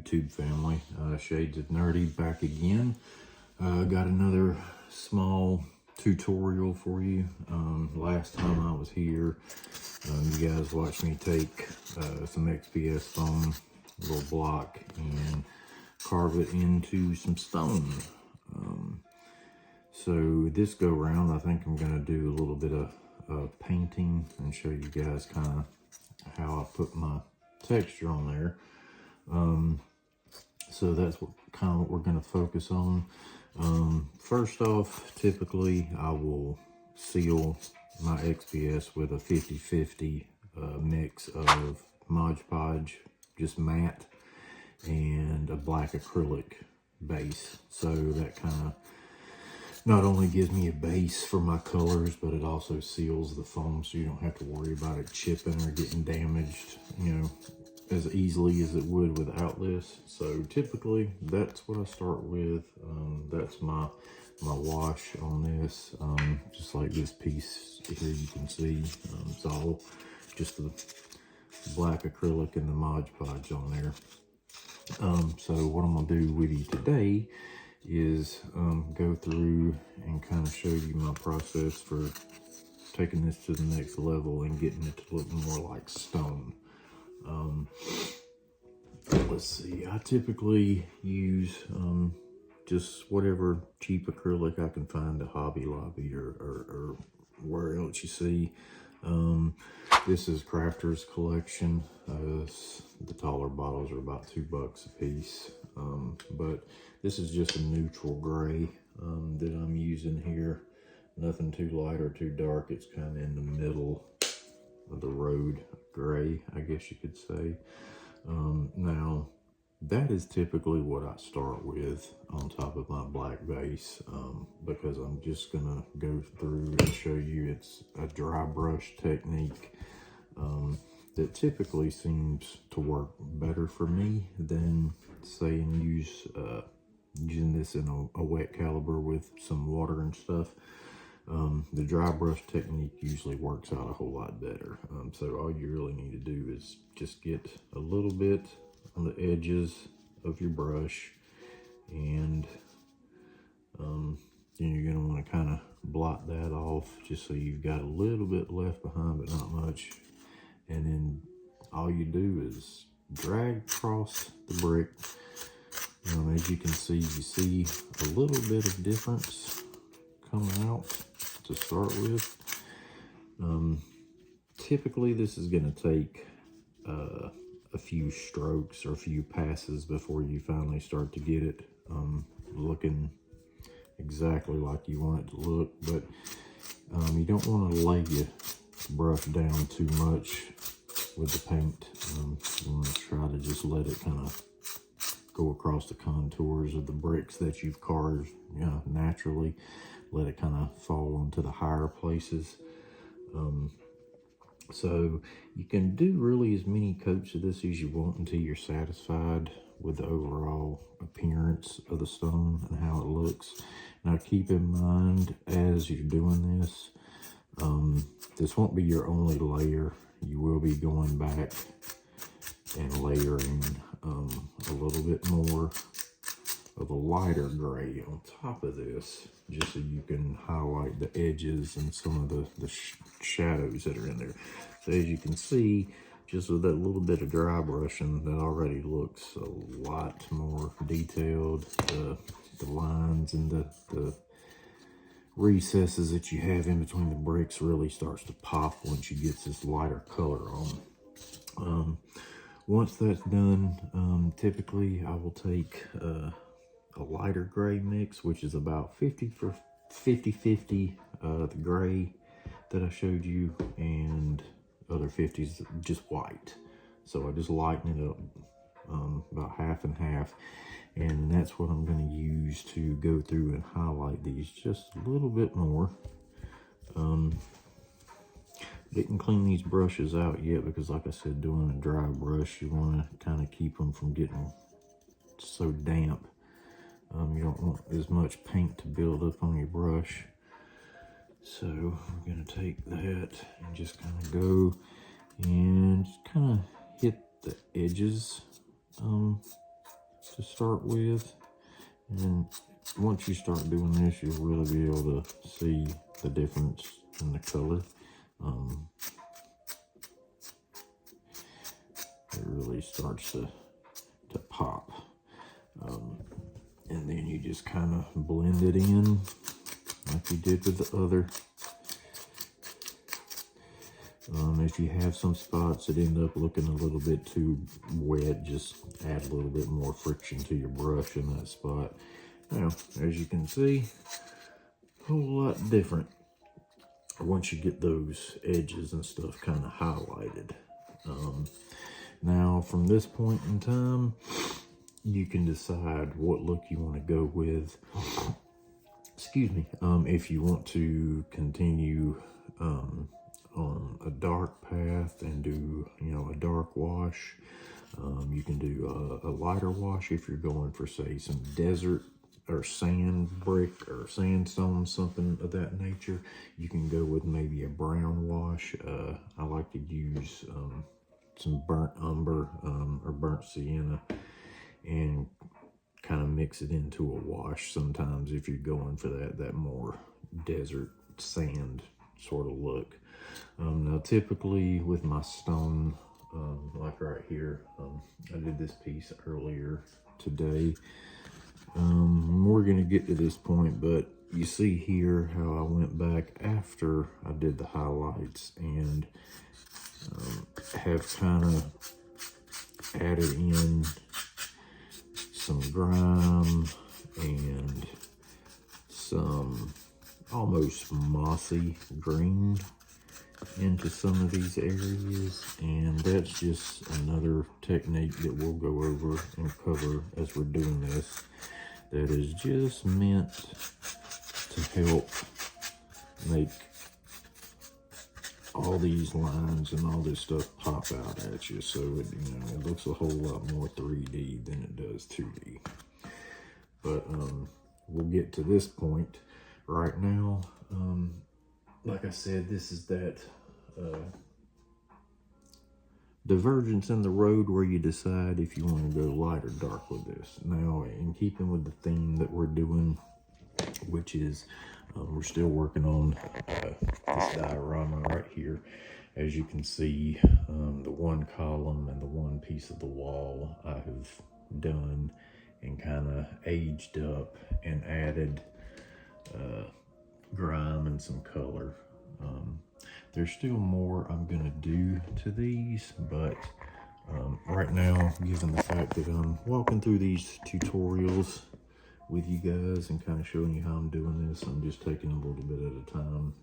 YouTube family. Shades of Nerdy back again. Got another small tutorial for you. Last time I was here, you guys watched me take some XPS foam, a little block, and carve it into some stone. So this go round, I think I'm going to do a little bit of painting and show you guys kind of how I put my texture on there. So that's what we're going to focus on. First off, typically I will seal my XPS with a 50-50 mix of Mod Podge, just matte, and a black acrylic base. So that kind of not only gives me a base for my colors, but it also seals the foam so you don't have to worry about it chipping or getting damaged, you know, as easily as it would without this. So typically that's what I start with. That's my wash on this. Just like this piece here, you can see it's all just the black acrylic and the Mod Podge on there. So what I'm gonna do with you today is go through and kind of show you my process for taking this to the next level and getting it to look more like stone. Let's see, I typically use just whatever cheap acrylic I can find at Hobby Lobby or where else you see. This is Crafters Collection. The taller bottles are about $2 a piece, but this is just a neutral gray that I'm using here. Nothing too light or too dark. It's kind of in the middle of the road gray, I guess you could say. Now that is typically what I start with on top of my black base, because I'm just gonna go through and show you it's a dry brush technique that typically seems to work better for me than saying using this in a wet caliber with some water and stuff. The dry brush technique usually works out a whole lot better. So all you really need to do is just get a little bit on the edges of your brush, and then you're going to want to kind of blot that off just so you've got a little bit left behind, but not much. And then all you do is drag across the brick. As you can see, you see a little bit of difference coming out to start with. Typically this is going to take a few strokes or a few passes before you finally start to get it looking exactly like you want it to look, but you don't want to lay your brush down too much with the paint. You want to try to just let it kind of go across the contours of the bricks that you've carved, naturally. Let it kind of fall into the higher places. So you can do really as many coats of this as you want until you're satisfied with the overall appearance of the stone and how it looks. Now keep in mind, as you're doing this, this won't be your only layer. You will be going back and layering a little bit more of a lighter gray on top of this, just so you can highlight the edges and some of the shadows that are in there. So as you can see, just with that little bit of dry brushing, that already looks a lot more detailed. The lines and the recesses that you have in between the bricks really starts to pop once you get this lighter color on. Once that's done, typically I will take a lighter gray mix, which is about 50-50 the gray that I showed you, and other 50s just white. So I just lighten it up about half and half, and that's what I'm going to use to go through and highlight these just a little bit more. Didn't clean these brushes out yet because, like I said, doing a dry brush, you want to kind of keep them from getting so damp. You don't want as much paint to build up on your brush. So we're going to take that and just kind of go and just kind of hit the edges to start with. And once you start doing this, you'll really be able to see the difference in the color. It really starts to pop. And then you just kind of blend it in like you did with the other. If you have some spots that end up looking a little bit too wet, just add a little bit more friction to your brush in that spot. Now, as you can see, a whole lot different once you get those edges and stuff kind of highlighted. Now, from this point in time, you can decide what look you want to go with. Excuse me. If you want to continue on a dark path and do, you know, a dark wash, you can do a lighter wash if you're going for, say, some desert or sand brick or sandstone, something of that nature. You can go with maybe a brown wash. I like to use some burnt umber or burnt sienna and kind of mix it into a wash sometimes if you're going for that more desert sand sort of look. Now typically with my stone, like right here, I did this piece earlier today. We're gonna get to this point, but you see here how I went back after I did the highlights and have kind of added in some grime and some almost mossy green into some of these areas, and that's just another technique that we'll go over and cover as we're doing this, that is just meant to help make all these lines and all this stuff pop out at you, so it, you know, it looks a whole lot more 3D than it does 2D. But we'll get to this point right now. Like I said, this is that divergence in the road where you decide if you want to go light or dark with this. Now, in keeping with the theme that we're doing, which is we're still working on this diorama right here. As you can see, the one column and the one piece of the wall I have done and kind of aged up and added grime and some color. There's still more I'm gonna do to these, but right now, given the fact that I'm walking through these tutorials with you guys and kind of showing you how I'm doing this, I'm just taking a little bit at a time.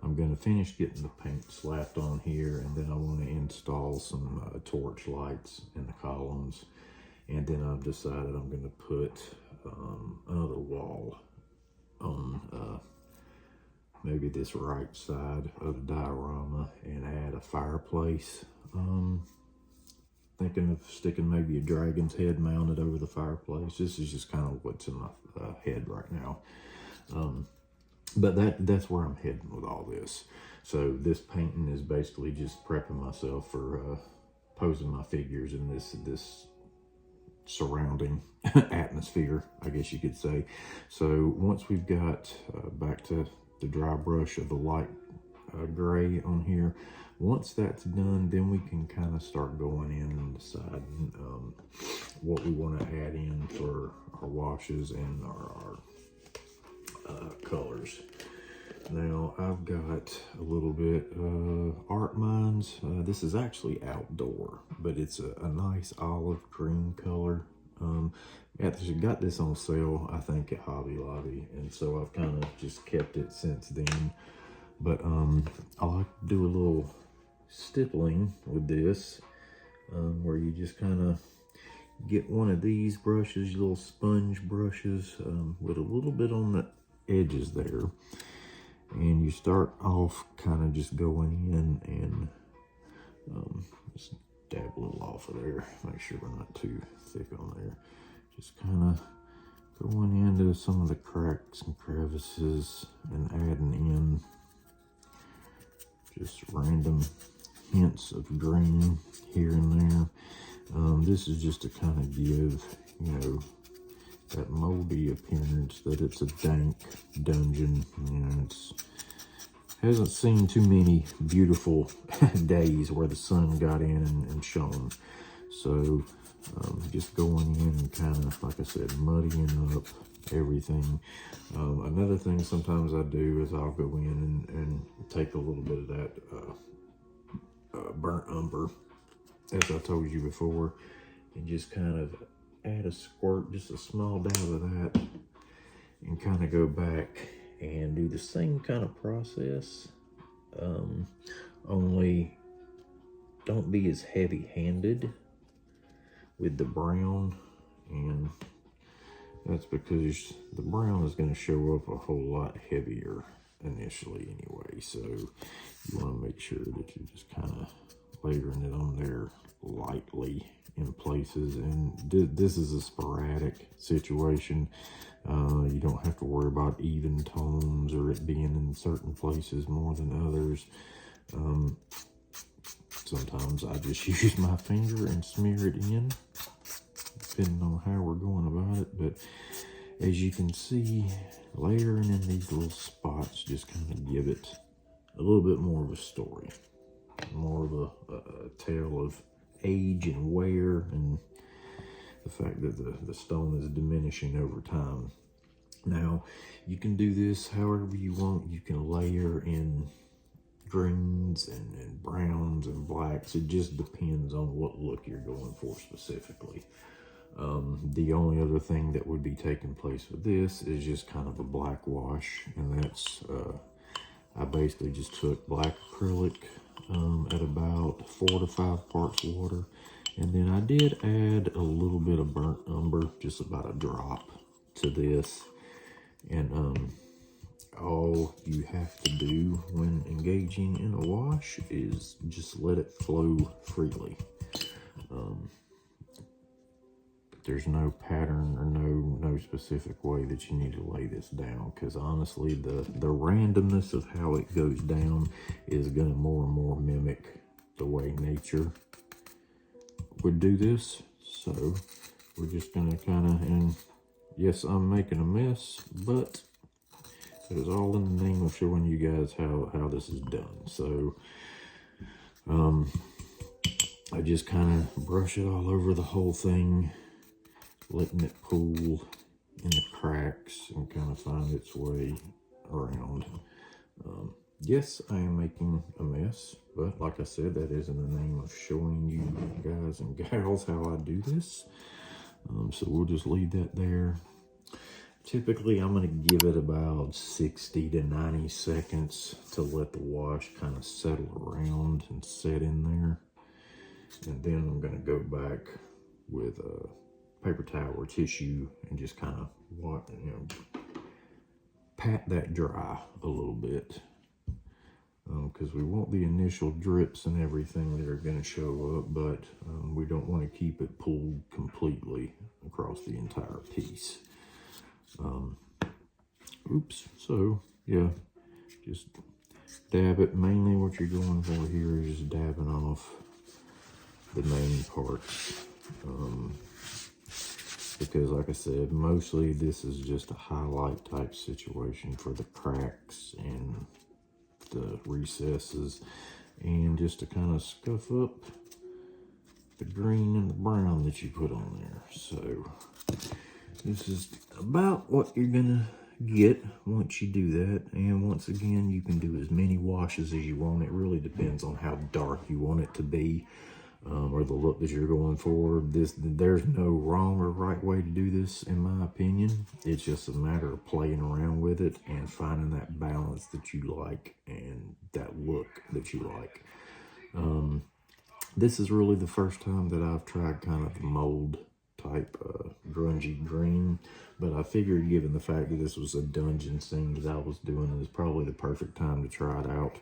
I'm going to finish getting the paint slapped on here, and then I want to install some torch lights in the columns, and then I've decided I'm going to put another wall on maybe this right side of the diorama and add a fireplace. Thinking of sticking maybe a dragon's head mounted over the fireplace. This is just kind of what's in my head right now. But that's where I'm heading with all this. So this painting is basically just prepping myself for posing my figures in this surrounding atmosphere, I guess you could say. So once we've got back to the dry brush of the light gray on here, once that's done, then we can kind of start going in and deciding what we want to add in for our washes and our colors. Now, I've got a little bit Art Minds. This is actually outdoor, but it's a nice olive green color. Actually got this on sale, I think, at Hobby Lobby, and so I've kind of just kept it since then. But I like to do a little stippling with this, where you just kind of get one of these brushes, little sponge brushes, with a little bit on the edges there, and you start off kind of just going in and just dab a little off of there, make sure we're not too thick on there, just kind of going into some of the cracks and crevices and adding in just random hints of green here and there. This is just to kind of give you know, that moldy appearance, that it's a dank dungeon. You know, it's hasn't seen too many beautiful days where the sun got in and shone. So just going in and kind of, like I said, muddying up everything. Another thing sometimes I do is I'll go in and take a little bit of that burnt umber, as I told you before, and just kind of add a squirt, just a small dab of that, and kind of go back and do the same kind of process, only don't be as heavy-handed with the brown, and that's because the brown is going to show up a whole lot heavier initially anyway, so you want to make sure that you're just kind of layering it on there lightly in places. And this is a sporadic situation. You don't have to worry about even tones or it being in certain places more than others. Sometimes I just use my finger and smear it in, depending on how we're going about it. But as you can see, layering in these little spots just kind of give it a little bit more of a story, more of a tale of age and wear, and the fact that the stone is diminishing over time. Now, you can do this however you want. You can layer in greens and browns and blacks. It just depends on what look you're going for specifically. The only other thing that would be taking place with this is just kind of a black wash, and that's I basically just took black acrylic at about 4 to 5 parts water, and then I did add a little bit of burnt umber, just about a drop to this. And all you have to do when engaging in a wash is just let it flow freely. There's no pattern or no specific way that you need to lay this down, because honestly the randomness of how it goes down is going to more and more mimic the way nature would do this. So we're just going to kind of, and yes, I'm making a mess, but it is all in the name of showing you guys how this is done. So I just kind of brush it all over the whole thing, letting it pool in the cracks and kind of find its way around. Yes, I am making a mess, but like I said, that is in the name of showing you guys and gals how I do this. So we'll just leave that there. Typically, I'm going to give it about 60 to 90 seconds to let the wash kind of settle around and set in there. And then I'm going to go back with a paper towel or tissue and just kind of, pat that dry a little bit. Because we want the initial drips and everything that are going to show up, but we don't want to keep it pulled completely across the entire piece. So yeah, just dab it. Mainly what you're going for here is just dabbing off the main parts, because like I said, mostly this is just a highlight type situation for the cracks and the recesses, and just to kind of scuff up the green and the brown that you put on there. So this is about what you're gonna get once you do that. And once again, you can do as many washes as you want. It really depends on how dark you want it to be, or the look that you're going for. There's no wrong or right way to do this, in my opinion. It's just a matter of playing around with it and finding that balance that you like and that look that you like. This is really the first time that I've tried kind of the mold type grungy green, but I figured, given the fact that this was a dungeon scene that I was doing, it was probably the perfect time to try it out.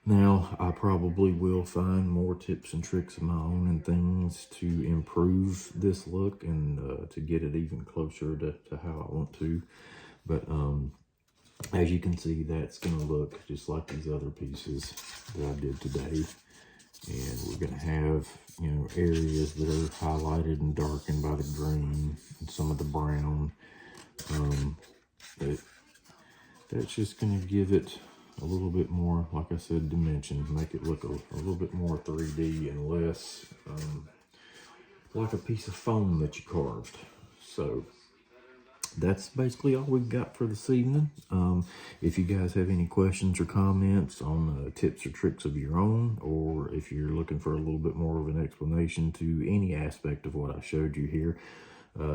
Now, I probably will find more tips and tricks of my own and things to improve this look and to get it even closer to how I want to. But as you can see, that's going to look just like these other pieces that I did today. And we're going to have, you know, areas that are highlighted and darkened by the green and some of the brown. That's just going to give it a little bit more, like I said, dimension, make it look a little bit more 3D and less like a piece of foam that you carved. So that's basically all we've got for this evening. If you guys have any questions or comments on tips or tricks of your own, or if you're looking for a little bit more of an explanation to any aspect of what I showed you here,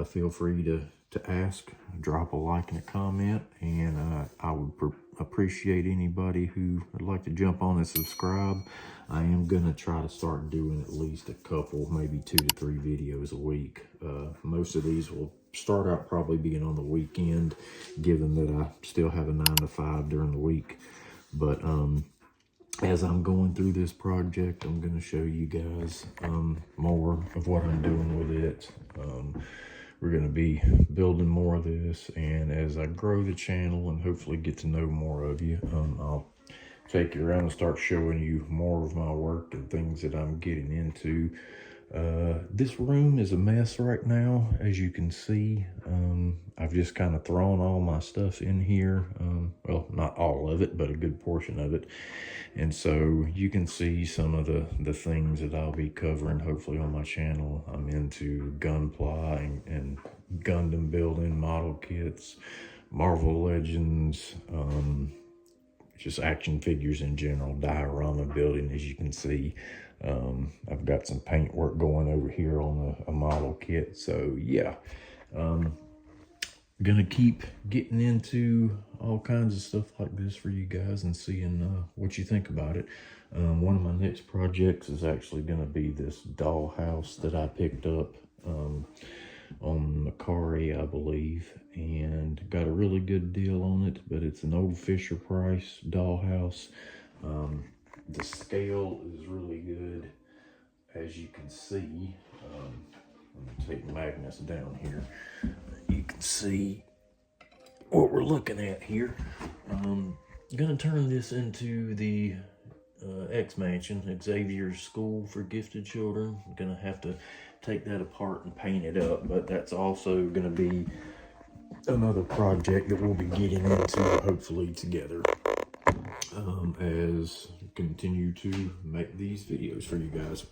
feel free to ask, drop a like and a comment, and I would appreciate anybody who would like to jump on and subscribe. I am going to try to start doing at least a couple, maybe 2 to 3 videos a week. Most of these will start out probably being on the weekend, given that I still have a 9 to 5 during the week. But as I'm going through this project, I'm going to show you guys more of what I'm doing with it. We're going to be building more of this, and as I grow the channel and hopefully get to know more of you, I'll take you around and start showing you more of my work and things that I'm getting into. This room is a mess right now, as you can see. I've just kind of thrown all my stuff in here. Well, not all of it, but a good portion of it. And so you can see some of the things that I'll be covering, hopefully, on my channel. I'm into gunpla and Gundam building, model kits, Marvel Legends, just action figures in general, diorama building, as you can see. I've got some paint work going over here on a model kit. So yeah, gonna keep getting into all kinds of stuff like this for you guys and seeing what you think about it. One of my next projects is actually gonna be this dollhouse that I picked up on Macari, I believe, and got a really good deal on it, but it's an old Fisher-Price dollhouse. The scale is really good, as you can see. Let me take Magnus down here. You can see what we're looking at here. I'm gonna turn this into the X-Mansion, Xavier's School for Gifted Children. I'm gonna have to take that apart and paint it up, but that's also gonna be another project that we'll be getting into, hopefully together, as continue to make these videos for you guys.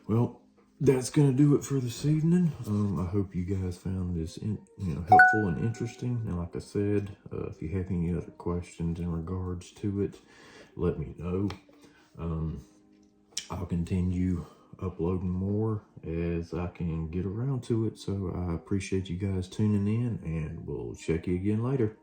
Well, that's gonna do it for this evening. I hope you guys found this helpful and interesting. And like I said, if you have any other questions in regards to it, let me know. I'll continue uploading more as I can get around to it. So I appreciate you guys tuning in, and we'll check you again later.